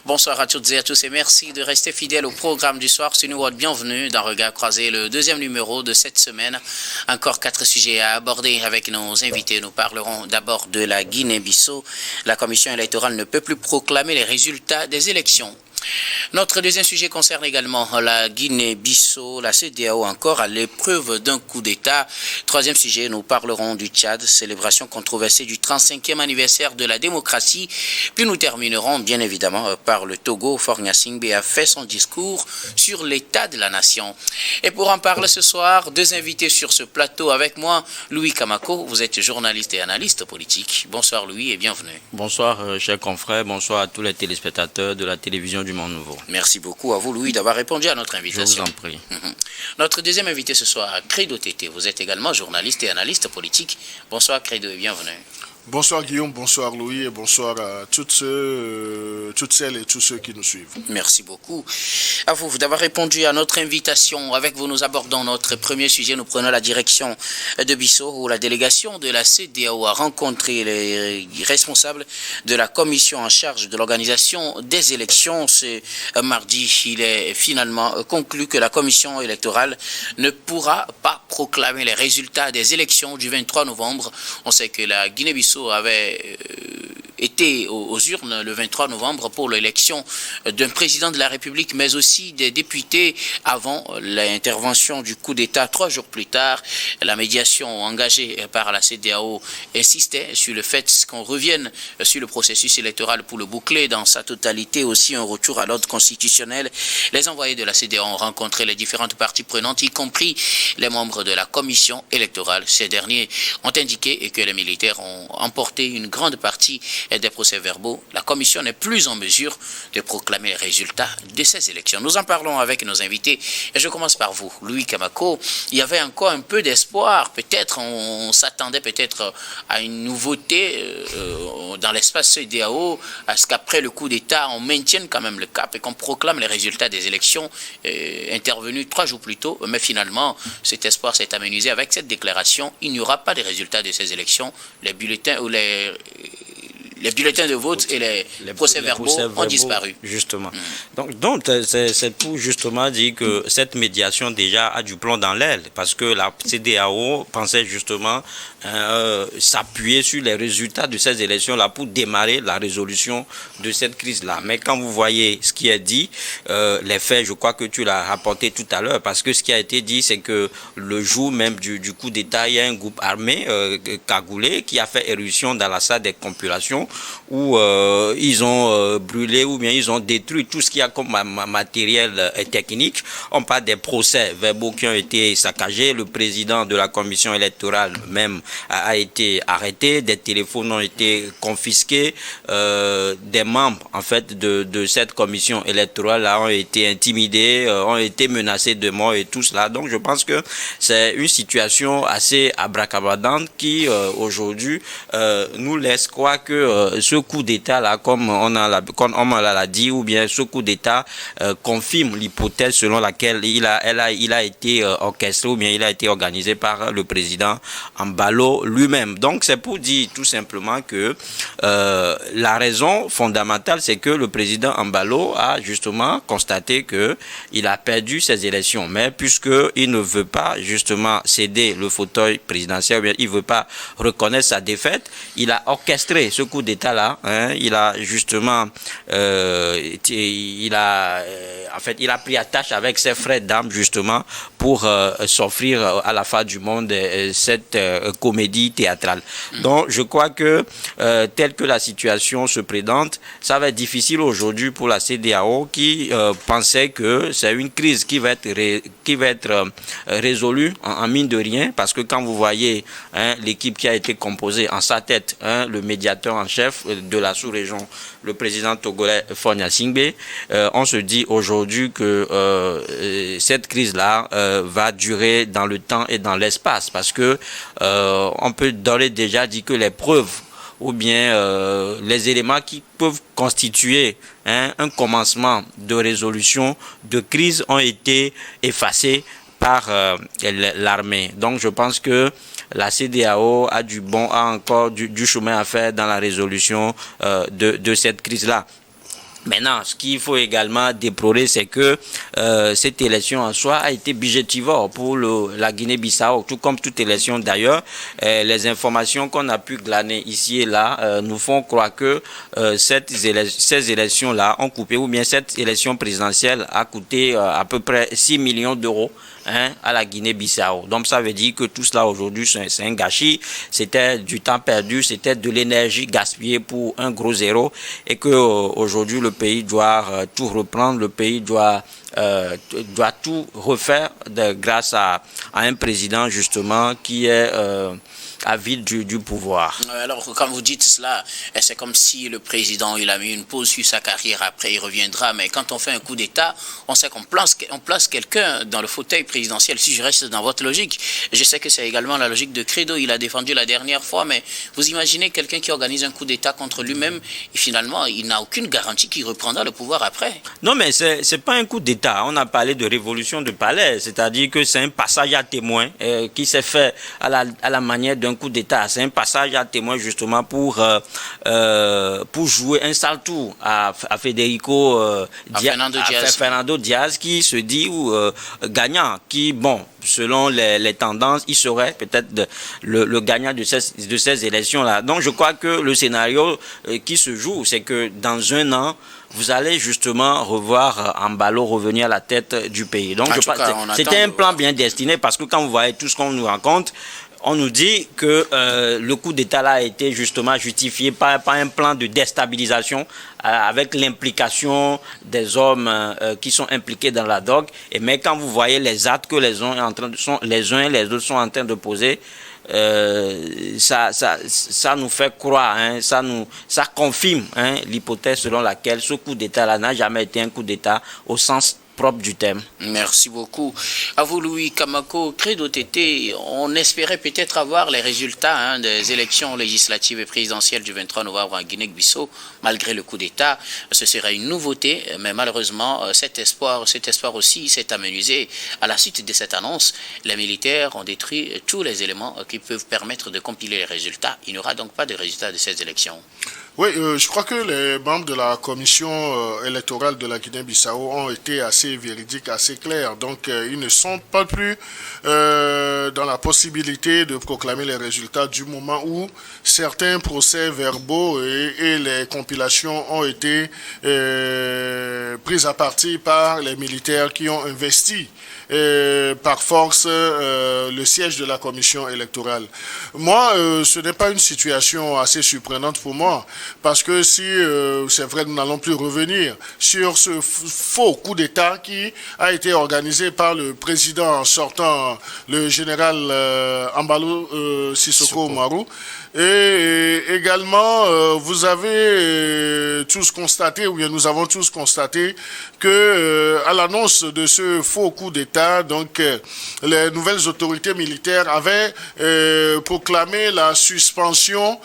Bonsoir à toutes et à tous et merci de rester fidèles au programme du soir. C'est nous, bienvenue dans Regard Croisé, le deuxième numéro de cette semaine. Encore 4 sujets à aborder avec nos invités. Nous parlerons d'abord de la Guinée-Bissau. La commission électorale ne peut plus proclamer les résultats des élections. Notre deuxième sujet concerne également la Guinée-Bissau, la CEDEAO encore à l'épreuve d'un coup d'État. Troisième sujet, nous parlerons du Tchad, célébration controversée du 35e anniversaire de la démocratie. Puis nous terminerons bien évidemment par le Togo. Faure Gnassingbé a fait son discours sur l'état de la nation. Et pour en parler ce soir, deux invités sur ce plateau avec moi. Louis Kamako, vous êtes journaliste et analyste politique. Bonsoir Louis et bienvenue. Bonsoir chers confrères, bonsoir à tous les téléspectateurs de la télévision du Monde Nouveau. Merci beaucoup à vous, Louis, d'avoir répondu à notre invitation. Je vous en prie. Notre deuxième invité ce soir, Credo Tété. Vous êtes également journaliste et analyste politique. Bonsoir Credo et bienvenue. Bonsoir Guillaume, bonsoir Louis et bonsoir à toutes celles et tous ceux qui nous suivent. Merci beaucoup à vous d'avoir répondu à notre invitation. Avec vous, nous abordons notre premier sujet. Nous prenons la direction de Bissau où la délégation de la CEDEAO a rencontré les responsables de la commission en charge de l'organisation des élections. Ce mardi, il est finalement conclu que la commission électorale ne pourra pas proclamer les résultats des élections du 23 novembre. On sait que la Guinée-Bissau avait été aux urnes le 23 novembre pour l'élection d'un président de la République, mais aussi des députés avant l'intervention du coup d'État. 3 jours plus tard, la médiation engagée par la CEDEAO insistait sur le fait qu'on revienne sur le processus électoral pour le boucler dans sa totalité, aussi un retour à l'ordre constitutionnel. Les envoyés de la CEDEAO ont rencontré les différentes parties prenantes, y compris les membres de la commission électorale. Ces derniers ont indiqué que les militaires ont emporté une grande partie des procès-verbaux. La commission n'est plus en mesure de proclamer les résultats de ces élections. Nous en parlons avec nos invités et je commence par vous, Louis Kamako. Il y avait encore un peu d'espoir, peut-être on s'attendait peut-être à une nouveauté dans l'espace CEDEAO, à ce qu'après le coup d'État, on maintienne quand même le cap et qu'on proclame les résultats des élections intervenues 3 jours plus tôt. Mais finalement, cet espoir s'est amenuisé avec cette déclaration. Il n'y aura pas de résultats de ces élections. Les bulletins ou les bulletins de vote et les procès-verbaux ont disparu. Justement. Donc c'est pour justement dire que cette médiation déjà a du plomb dans l'aile, parce que la CEDEAO pensait justement s'appuyer sur les résultats de ces élections-là pour démarrer la résolution de cette crise-là. Mais quand vous voyez ce qui est dit, les faits, je crois que tu l'as rapporté tout à l'heure, parce que ce qui a été dit, c'est que le jour même du coup d'État, il y a un groupe armé cagoulé qui a fait éruption dans la salle des compulations où ils ont brûlé ou bien ils ont détruit tout ce qu'il y a comme matériel technique. On parle des procès-verbaux qui ont été saccagés. Le président de la commission électorale même a été arrêté. Des téléphones ont été confisqués. Des membres en fait de cette commission électorale ont été intimidés, ont été menacés de mort et tout cela. Donc je pense que c'est une situation assez abracadabrante qui aujourd'hui nous laisse croire que ce coup d'État là, comme on l'a dit, ou bien ce coup d'État confirme l'hypothèse selon laquelle il a été orchestré ou bien il a été organisé par le président Embalo lui-même. Donc c'est pour dire tout simplement que la raison fondamentale, c'est que le président Embalo a justement constaté que il a perdu ses élections, mais puisqu'il ne veut pas justement céder le fauteuil présidentiel, ou bien il ne veut pas reconnaître sa défaite, il a orchestré ce coup d'État-là. Il a justement il a pris attache avec ses frères d'armes justement pour s'offrir à la face du monde cette comédie théâtrale. Donc je crois que telle que la situation se présente, ça va être difficile aujourd'hui pour la CEDEAO qui pensait que c'est une crise qui va être résolue en mine de rien, parce que quand vous voyez l'équipe qui a été composée en sa tête, le médiateur en chef de la sous-région, le président togolais Faure Gnassingbé, on se dit aujourd'hui que cette crise-là va durer dans le temps et dans l'espace, parce que on peut d'ores et déjà dire que les preuves ou bien les éléments qui peuvent constituer un commencement de résolution de crise ont été effacés par l'armée. Donc je pense que la CEDEAO a encore du chemin à faire dans la résolution de cette crise-là. Maintenant, ce qu'il faut également déplorer, c'est que cette élection en soi a été budgétivore pour la Guinée-Bissau, tout comme toute élection d'ailleurs. Les informations qu'on a pu glaner ici et là nous font croire que ces élections-là ont coupé, ou bien cette élection présidentielle a coûté à peu près 6 millions d'euros à la Guinée-Bissau. Donc ça veut dire que tout cela aujourd'hui c'est un gâchis, c'était du temps perdu, c'était de l'énergie gaspillée pour un gros zéro, et que aujourd'hui le pays doit tout reprendre, le pays doit tout refaire grâce à un président justement qui est avide du pouvoir. Alors, quand vous dites cela, c'est comme si le président, il a mis une pause sur sa carrière, après il reviendra. Mais quand on fait un coup d'État, on sait qu'on place quelqu'un dans le fauteuil présidentiel. Si je reste dans votre logique, je sais que c'est également la logique de Credo, il a défendu la dernière fois, mais vous imaginez quelqu'un qui organise un coup d'État contre lui-même, et finalement, il n'a aucune garantie qu'il reprendra le pouvoir après. Non, mais c'est pas un coup d'État. On a parlé de révolution de palais, c'est-à-dire que c'est un passage à témoin qui s'est fait à la manière d'un coup d'État. C'est un passage à témoin justement pour jouer un sale tour à Fernando Diaz qui se dit gagnant, qui, bon, selon les tendances, il serait peut-être le gagnant de ces élections-là. Donc je crois que le scénario qui se joue, c'est que dans un an, vous allez justement revoir Embalo revenir à la tête du pays. Donc c'était un plan bien destiné, parce que quand vous voyez tout ce qu'on nous raconte, on nous dit que le coup d'État là a été justement justifié par un plan de déstabilisation avec l'implication des hommes qui sont impliqués dans la drogue. Mais quand vous voyez les actes que les uns et les autres sont en train de poser, ça nous fait croire, ça confirme l'hypothèse selon laquelle ce coup d'État là n'a jamais été un coup d'État au sens propre du thème. Merci beaucoup. À vous, Louis Kamako. Credo Tété, on espérait peut-être avoir les résultats des élections législatives et présidentielles du 23 novembre en Guinée-Bissau, malgré le coup d'État. Ce serait une nouveauté, mais malheureusement, cet espoir aussi s'est amenuisé. À la suite de cette annonce, les militaires ont détruit tous les éléments qui peuvent permettre de compiler les résultats. Il n'y aura donc pas de résultats de ces élections. Oui, je crois que les membres de la commission électorale de la Guinée-Bissau ont été assez véridiques, assez clairs. Donc, ils ne sont pas plus dans la possibilité de proclamer les résultats du moment où certains procès verbaux et les compilations ont été pris à partie par les militaires qui ont investi par force le siège de la commission électorale. Moi, ce n'est pas une situation assez surprenante pour moi, parce que si, c'est vrai, nous n'allons plus revenir sur ce faux coup d'État qui a été organisé par le président sortant, le général Embalo Sissoko Umaru. Et également, vous avez tous constaté, ou bien nous avons tous constaté, que à l'annonce de ce faux coup d'État, donc les nouvelles autorités militaires avaient proclamé la suspension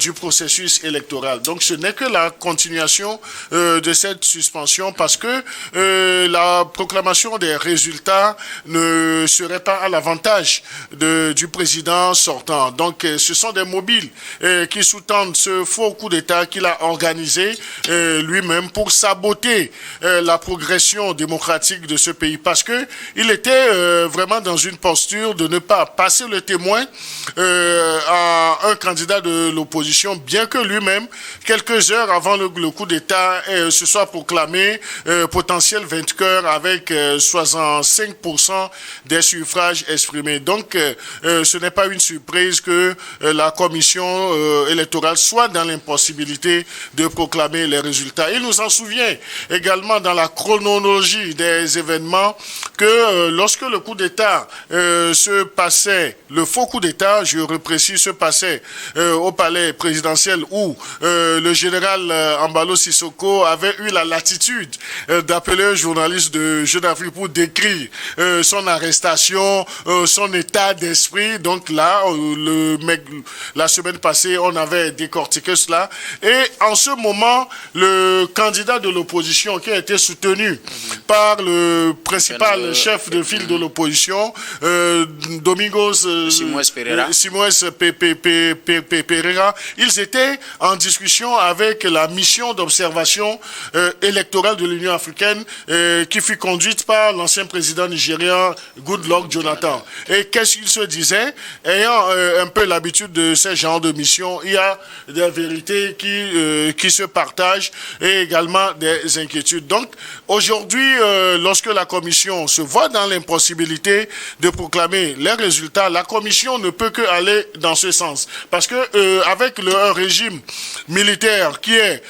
du processus électoral. Donc ce n'est que la continuation de cette suspension, parce que la proclamation des résultats ne serait pas à l'avantage du président sortant. Donc ce sont des mobiles qui sous-tendent ce faux coup d'État qu'il a organisé lui-même pour saboter la progression démocratique de ce pays, parce que il était vraiment dans une posture de ne pas passer le témoin à un candidat de l'opposition, bien que lui-même, quelques heures avant le coup d'État, se soit proclamé potentiel vainqueur avec 65% des suffrages exprimés. Donc, ce n'est pas une surprise que la commission électorale soit dans l'impossibilité de proclamer les résultats. Il nous en souvient également dans la chronologie des événements que lorsque le coup d'État se passait, le faux coup d'État, je reprécise, se passait au palais présidentiel où le général Embalo Sissoko avait eu la latitude d'appeler un journaliste de Jeune Afrique pour décrire son arrestation, son état d'esprit. Donc là, la semaine passée, on avait décortiqué cela. Et en ce moment, le candidat de l'opposition, qui qui a été soutenue par le principal chef de file de l'opposition, Domingos Simões Pereira. Ils étaient en discussion avec la mission d'observation électorale de l'Union africaine qui fut conduite par l'ancien président nigérien Goodluck Jonathan. Et qu'est-ce qu'ils se disaient? Ayant un peu l'habitude de ce genre de mission, il y a des vérités qui se partagent et également des inquiétudes. Donc, aujourd'hui, lorsque la commission se voit dans l'impossibilité de proclamer les résultats, la commission ne peut que aller dans ce sens. Parce que avec un régime militaire qui est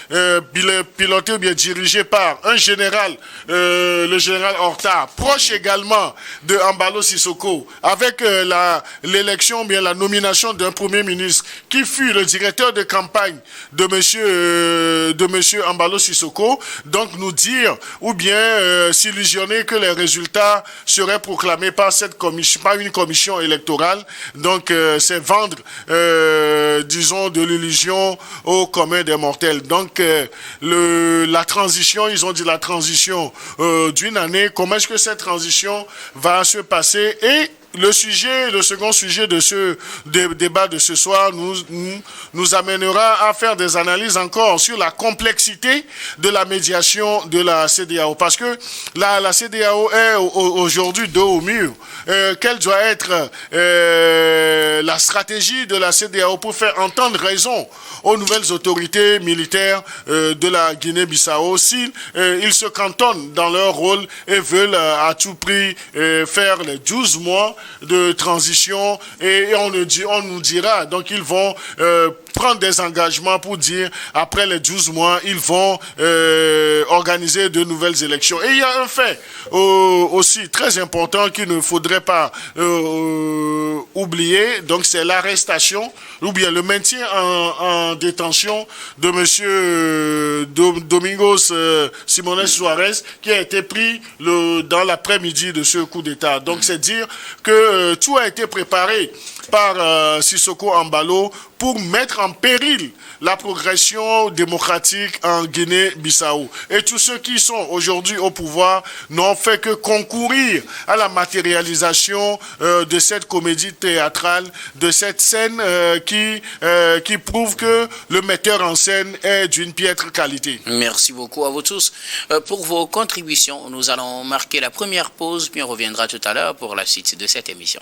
piloté ou bien dirigé par un général, le général Horta, proche également de Embalo Sissoko, avec l'élection, bien la nomination d'un premier ministre qui fut le directeur de campagne de monsieur Embalo Sissoko, donc nous dire ou bien s'illusionner que les résultats seraient proclamés par cette commission, par une commission électorale. Donc c'est vendre, disons, de l'illusion au commun des mortels. Donc la transition, ils ont dit la transition d'une année. Comment est-ce que cette transition va se passer? Et le second sujet de ce débat de ce soir nous amènera à faire des analyses encore sur la complexité de la médiation de la CEDEAO. Parce que la CEDEAO est aujourd'hui dos au mur. Quelle doit être la stratégie de la CEDEAO pour faire entendre raison aux nouvelles autorités militaires de la Guinée-Bissau s'ils se cantonnent dans leur rôle et veulent à tout prix faire les 12 mois de transition et on nous dira, donc ils vont prendre des engagements pour dire après les 12 mois, ils vont organiser de nouvelles élections. Et il y a un fait aussi très important qu'il ne faudrait pas oublier, donc c'est l'arrestation ou bien le maintien en détention de monsieur Domingos Simões Soares qui a été pris dans l'après-midi de ce coup d'État. Donc c'est dire que tout a été préparé par Sissoko Embalo pour mettre en péril la progression démocratique en Guinée-Bissau. Et tous ceux qui sont aujourd'hui au pouvoir n'ont fait que concourir à la matérialisation de cette comédie théâtrale, de cette scène qui prouve que le metteur en scène est d'une piètre qualité. Merci beaucoup à vous tous pour vos contributions. Nous allons marquer la première pause, puis on reviendra tout à l'heure pour la suite de cette émission.